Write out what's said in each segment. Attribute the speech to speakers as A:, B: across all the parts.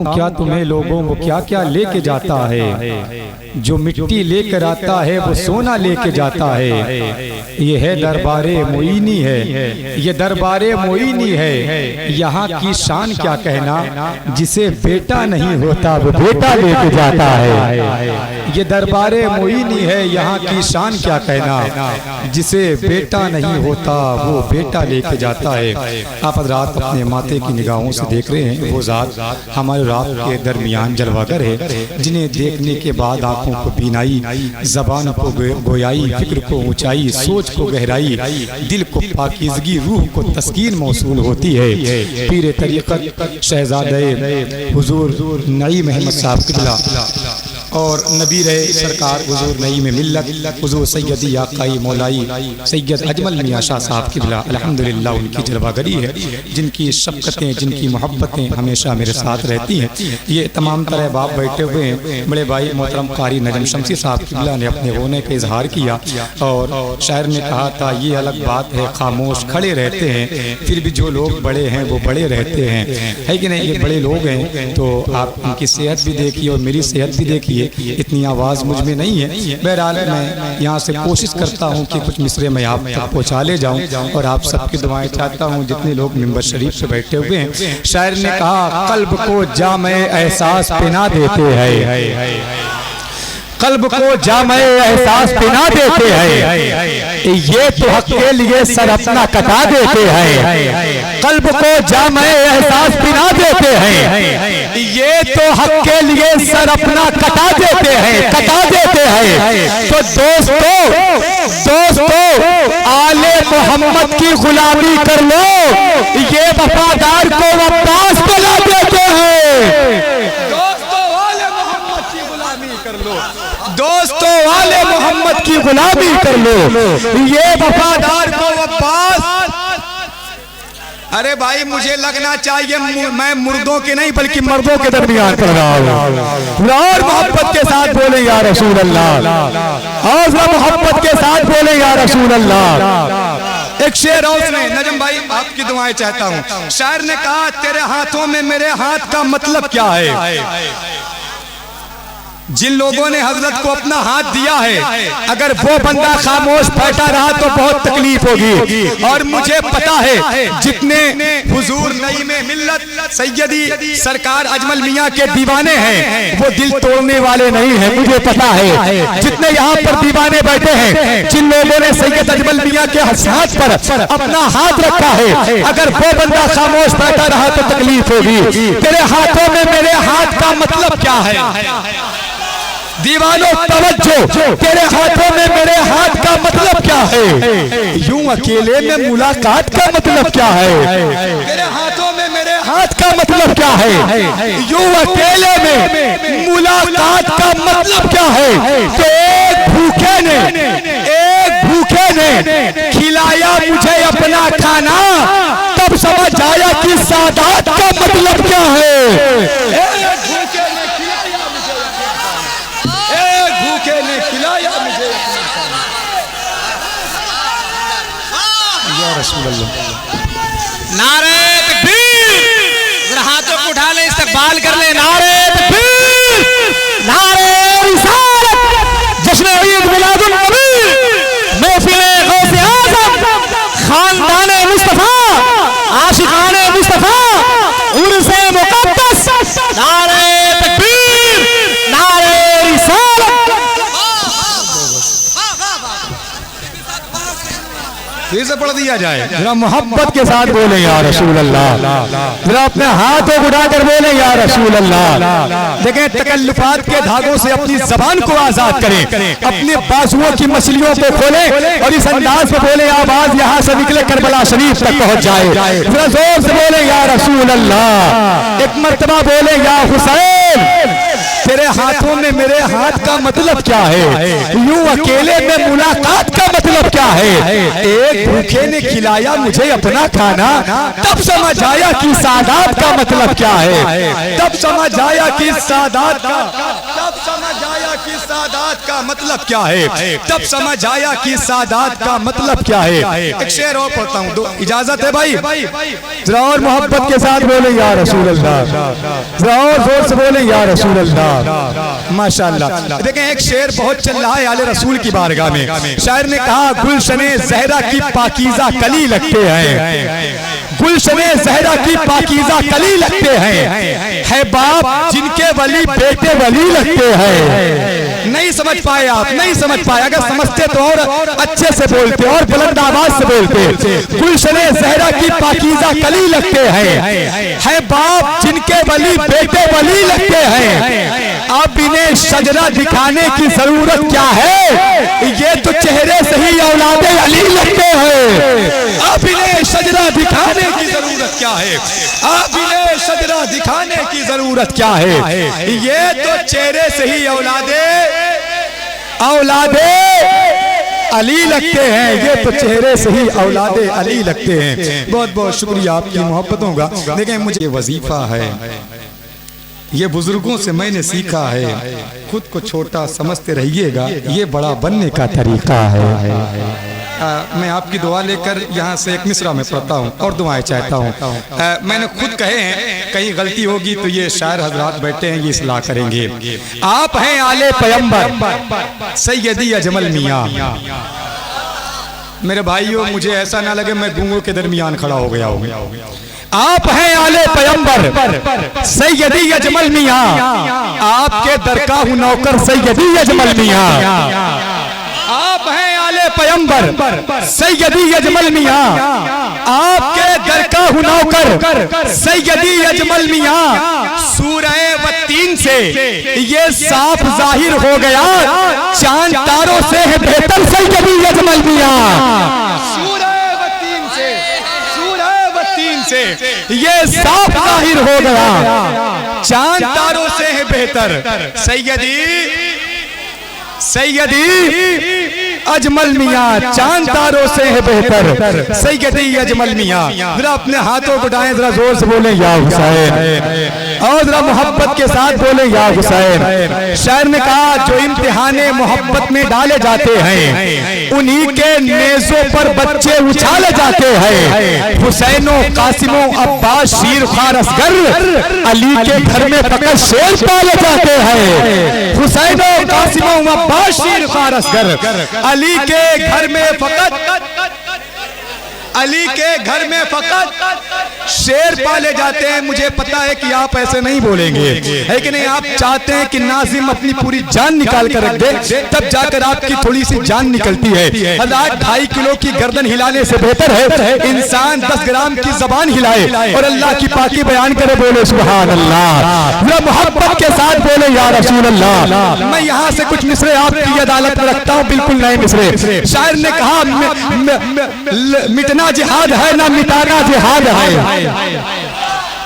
A: क्या तुम्हें लोगों को क्या क्या लेके जाता है। जो मिट्टी लेकर आता है वो सोना लेके जाता है। ये है दरबारे मोइनी है, ये दरबारे मोइनी है। यहाँ की शान क्या कहना, जिसे बेटा नहीं होता वो बेटा लेके जाता है। ये दरबारे मोइनी है, यहाँ की शान क्या कहना, जिसे बेटा नहीं होता वो बेटा लेके जाता है। आप हज़रात अपने माथे की निगाहों से देख रहे हैं, वो ज़ात हमारे रात के दरमियान जलवागर है, जिन्हें देखने के बाद आंखों को बीनाई, ज़बान को गोयाई, फिक्र को ऊंचाई, सोच को गहराई, दिल को पाकीज़गी, रूह को तस्कीन मौसूल होती है। पीर तरीक़त शहज़ादे हुज़ूर नईम अहमद साहब क़िबला और नबी रहे सरकार हुज़ूर नईम मिल्लत हुज़ूर सैयदी आकाई मौलाई सैयद अजमल मियां शाह साहब क़िबला अल्हम्दुलिल्लाह उनकी जलवागरी है, जिनकी शफ़क़तें, जिनकी मोहब्बतें हमेशा मेरे साथ रहती हैं। ये तमाम तरह बाप बैठे हुए हैं। बड़े भाई मोहतरम कारी नजम शमसी साहब क़िबला ने अपने होने का इजहार किया और शायर ने कहा था, ये अलग बात है खामोश खड़े रहते हैं, फिर भी जो लोग बड़े हैं वो बड़े रहते हैं, है कि नहीं। ये बड़े लोग हैं तो आप उनकी सेहत भी देखिए और मेरी सेहत भी देखिए। इतनी आवाज़ मुझ में नहीं है। बहरहाल मैं यहाँ से कोशिश करता हूँ कि कुछ मिसरे मैं आप तक पहुँचा ले जाऊँ और आप सबकी दुआएं चाहता हूँ जितने लोग मिंबर शरीफ पे बैठे हुए हैं। शायर ने कहा, कल्ब को जामे एहसास पिना देते हैं, कल्ब को जामे एहसास पिना देते हैं, ये तो हक के लिए सर अपना कटा देते हैं। कल्ब को जामे एहसास पिना देते हैं, ये तो हक के लिए सर अपना कटा देते हैं, कटा देते हैं। तो दोस्तों आले मोहम्मद की गुलामी कर लो, ये वफादार को वापस बुला देते हैं। दोस्तों आले मोहम्मद की गुलामी कर लो, दोस्तों वाले मोहम्मद की गुलामी कर लो, ये वफादार को वापस। अरे भाई मुझे लगना चाहिए मैं मुर्दों के नहीं बल्कि मर्दों के दरमियान पढ़ रहा हूँ। और मोहब्बत के साथ बोले या रसूल अल्लाह, और मोहब्बत के साथ बोले या रसूल अल्लाह। एक शेर और सुने नजम भाई, आपकी दुआएं चाहता हूँ। शायर ने कहा, तेरे हाथों में मेरे हाथ का मतलब क्या है। जिन लोगों ने हजरत को अपना हाथ दिया है, अगर वो बंदा खामोश बैठा रहा तो बहुत तकलीफ होगी। और मुझे पता है जितने हुजूर नईम मिल्लत सैयदी सरकार अजमल मियां के दीवाने हैं वो दिल तोड़ने वाले नहीं हैं, मुझे पता है। जितने यहाँ पर दीवाने बैठे हैं, जिन लोगों ने सैयद अजमल मियां के हाथ पर अपना हाथ रखा है, अगर वो बंदा खामोश बैठा रहा तो तकलीफ होगी। तेरे हाथों में मेरे हाथ का मतलब क्या है। दीवानों तवज्जो, तेरे हाथों में मेरे हाथ का मतलब क्या है। यूं अकेले में मुलाकात का मतलब क्या है। तेरे हाथों में मेरे हाथ का मतलब क्या है। यूं अकेले में मुलाकात का मतलब क्या है। तो एक भूखे ने खिलाया मुझे अपना खाना, तब समझ आया कि सादात का मतलब क्या है। खिलाया मुझे या रसूल अल्लाह।
B: नारे तकबीर, हाथों को उठा ले, इस्तकबाल कर ले। नारे तकबीर, नारे रिसालत, जश्न ईद मिलादुन नबी, महफिले गौसे आज़म, खानदाने मुस्तफा, आशिकाने मुस्तफा, उर्से मुक़द्दस। नारे तकबीर, नारे रिसालत।
A: फिर से पढ़ दिया जाए, जरा मोहब्बत के साथ बोले या रसूल अल्लाह। जरा अपने हाथों को उठाकर बोले या रसूल अल्लाह। देखें, तकल्लुफात के धागों से अपनी जबान को आजाद करें, अपने बाजुओं की मछलियों को खोलें और इस अंदाज में बोले, आवाज यहाँ से निकले करबला शरीफ तक पहुंच जाए। जरा जोर से बोले या रसूल अल्लाह। एक मर्तबा बोले या हुसैन। तेरे हाथों में मेरे हाथ का मतलब क्या है। यूं अकेले में मुलाकात का मतलब क्या है। एक भूखे ने खिलाया मुझे अपना खाना, तब समझ आया कि सादात का मतलब क्या है। तब समझ आया कि सादात का, तब समझ आया कि सादात का मतलब क्या है, तब समझ आया कि सादात का मतलब क्या है। एक शेर और पढ़ता हूँ, इजाजत है भाई?
C: जरा और मोहब्बत के साथ बोले या रसूल अल्लाह, जरा और जोर से बोले या रसूल अल्लाह।
A: माशाअल्लाह। देखें एक शेर बहुत चल रहा है आले रसूल की बारगाह में। शायर ने कहा गुलशने ज़हरा की पाकीज़ा कली लगते हैं, गुलशने ज़हरा की पाकीज़ा कली लगते हैं, है बाप जिनके वली बेटे वली लगते हैं। नहीं समझ पाए आप, नहीं समझ पाए। अगर समझते तो और अच्छे से बोलते और बुलंद आवाज से बोलते। गुलशने ज़हरा की पाकीज़ा कली लगते हैं, है बाप जिनके वली बेटे वली लगते हैं। अब इन्हें शजरा दिखाने की जरूरत क्या है, ये तो चेहरे से ही औलादे अली लगते हैं। अब इन्हें शजरा दिखाने की जरूरत क्या है, अब इन्हें शजरा दिखाने की जरूरत क्या है, ये तो चेहरे से ही औलादे अली लगते हैं, ये तो चेहरे से ही औलादे अली लगते हैं। बहुत बहुत शुक्रिया आपकी मोहब्बतों का। देखें मुझे वजीफा है, ये बुजुर्गों से मैंने सीखा है, खुद को छोटा समझते रहिएगा, ये बड़ा बनने का तरीका है। मैं आपकी दुआ लेकर यहाँ से एक मिसरा में पढ़ता हूँ और दुआएं चाहता हूँ। मैंने खुद कहे हैं, कहीं गलती होगी तो ये शायर हजरात बैठे हैं, ये इस्लाह करेंगे। आप हैं आले पैगंबर सैयदी अजमल मियाँ। मेरे भाइयों मुझे ऐसा ना लगे मैं गूंगों के दरमियान खड़ा हो गया हूँ। आप हैं आले पैगंबर सैयदी अजमल मियाँ, आपके दरका हूँ नौकर सैयदी अजमल मियाँ। आप हैं आले पैगंबर सैयदी अजमल मियाँ, आपके दरका हूँ नौकर सैयदी अजमल मियाँ। सूरह वत्तीन से ये साफ जाहिर हो गया, चांद तारों से है बेहतर सैयदी अजमल मियाँ। से ये साफ जाहिर हो गया, चांद तारों से है बेहतर सैयदी अजमल मियाँ, चांद तारों से है बेहतर सैयदी अजमल मियाँ। जरा अपने हाथों को उठाएं, जरा जोर से बोलें या हुसैन, और जरा मोहब्बत के साथ बोलें या हुसैन। शायर ने कहा जो इम्तिहाने मोहब्बत में डाले जाते हैं, उन्हीं के नेज़ों पर बच्चे उछाले जाते हैं। हुसैनो कासिमो अब्बास शीर खार असगर, अली के घर में फकत शेर पाले जाते हैं। हुसैनो कासिमो अब्बास शीर खार असगर, अली के घर में फकत शेर पाले जाते हैं। मुझे पता है कि आप ऐसे नहीं बोलेंगे, है कि नहीं? आप चाहते हैं कि नाजिम अपनी पूरी जान निकाल कर रख दे, तब जाकर आपकी थोड़ी सी जान निकलती है। 2.5 किलो की गर्दन हिलाने से बेहतर है इंसान 10 ग्राम की जबान हिलाए और अल्लाह की पाकी बयान करे। बोले सुभान अल्लाह, मोहब्बत के साथ बोले या रसूल अल्लाह। मैं यहाँ से कुछ मिसरे आपकी अदालत में रखता हूँ, बिल्कुल नए मिसरे। शायर ने कहा मिटना जिहाद है ना मिटाना जिहाद है।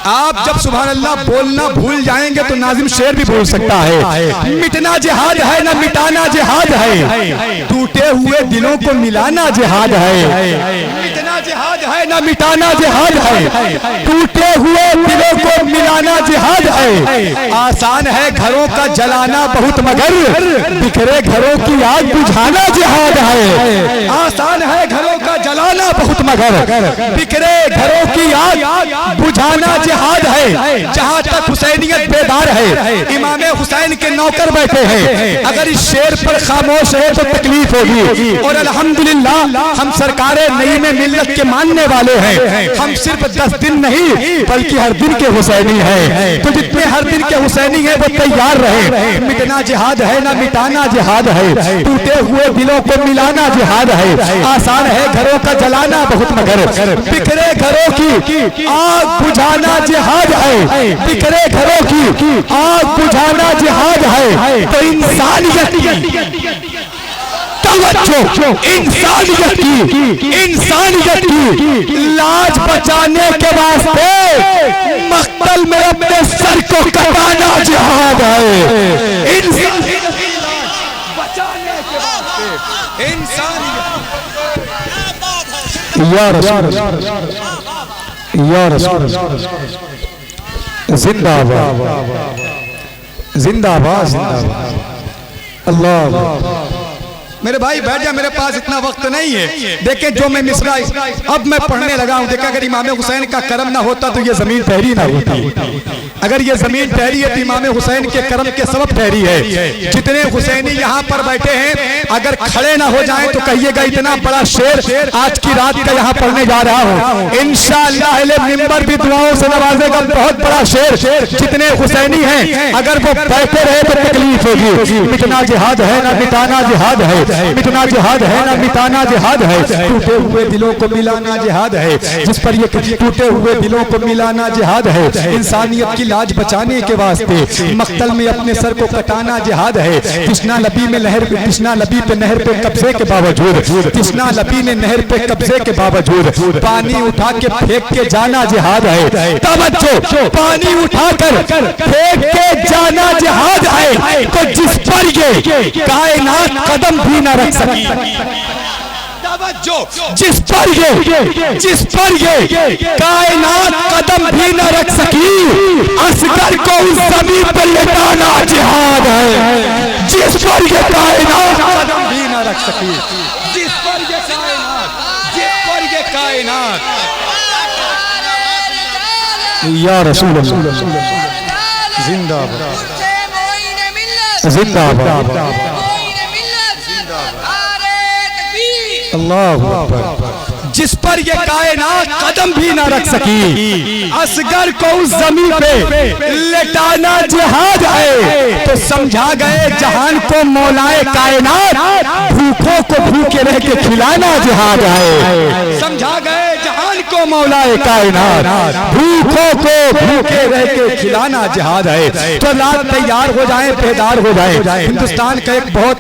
A: आप जब सुभान अल्लाह बोलना भूल जाएंगे तो नाजिम शेर भी बोल सकता है। मिटना जिहाद है ना मिटाना जिहाद है, टूटे हुए दिलों को मिलाना जिहाद है। मिटना जिहाद है ना मिटाना जिहाद है, टूटे हुए दिलों को मिलाना जिहाद है। आसान है घरों का जलाना बहुत, मगर बिखरे घरों की आग बुझाना जिहाद है। आसान है घरों का जलाना बहुत, मगर बिखरे घरों की आग बुझाना जिहाद है। जहां तक हुसैनियत बेदार है, इमाम हुसैन के नौकर बैठे हैं। अगर इस शेर पर खामोश है तो तकलीफ होगी। और अल्हम्दुलिल्लाह हम सरकारे नई में मिल्लत के मानने वाले हैं। हम सिर्फ 10 दिन नहीं बल्कि हर दिन के हुसैनी हैं। तो जितने हर दिन के हुसैनी हैं वो तैयार रहे। मिटना जिहाद है ना मिटाना जिहाद है, टूटे हुए दिलों को मिलाना जिहाद है। आसान है घरों का जलाना बहुत, मगर बिखरे घरों की आग बुझाना जिहाद है। बिखरे घरों की आग बुझाना जिहाद है। तो इंसानियत की लाज बचाने के वास्ते मक्तल में अपने सर को कटाना जिहाद है।
C: या रसूल या रसूल जिंदाबाद जिंदाबाद जिंदाबाद। अल्लाह।
A: मेरे भाई बैठ जा, मेरे पास इतना वक्त नहीं है। देखें जो मैं मिसरा अब मैं पढ़ने लगा हूँ, देखा अगर इमाम हुसैन का करम ना होता तो ये जमीन ठहरी ना होती। अगर ये जमीन ठहरी है तो इमाम हुसैन के करम के सबब ठहरी है। जितने हुसैनी यहाँ पर बैठे हैं अगर खड़े ना हो जाएं तो कहिएगा इतना बड़ा शेर आज की रात का यहाँ पढ़ने जा रहा हूँ। इंशाअल्लाह मिंबर भी दुआओं से नवाजेगा, बहुत बड़ा शेर। जितने हुसैनी हैं अगर वो बैठे रहे तो तकलीफ होगी। मिटना जिहाद है ना मिटाना जिहाद है, मिटना जिहाद है ना मिटाना जिहाद है। टूटे हुए दिलों को मिलाना जिहाद है, जिस पर ये टूटे हुए दिलों को मिलाना जिहाद है। इंसानियत की लाज बचाने के वास्ते मक्तल में अपने सर को कटाना जिहाद है। कृष्णा लबी में लहर, कृष्णा लबी पे नहर पे कब्जे के बावजूद, कृष्णा लबी ने नहर पे कब्जे के बावजूद पानी उठा के फेंक के जाना जिहाद है। तवज्जो, पानी उठाकर फेंक के जाना जिहाद है। तो जिस पर ये कायनात कदम भी न रख सकी, जिस पर ये कायनात कदम भी न रख सकी, असगर को उस जमीन पर लेटाना जिहाद है। जिस पर ये कायनात कदम भी न रख सकी, जिस पर ये कायनात
C: या रसूल अल्लाह जिंदाबाद जिंदाबाद अल्लाहु अकबर।
A: जिस पर ये कायनात कदम भी ना रख सकी, असगर को उस जमीन पे लेटाना जिहाद है। तो समझा गए जहान को मौलाए कायनात, भूखों को भूखे रह के खिलाना जिहाद है। समझा गए जहान को मौलाए कायनात, भूखों को भूखे रह के खिलाना जिहाद है। तो रात तैयार हो जाए, बेदार हो जाए। हिंदुस्तान का एक बहुत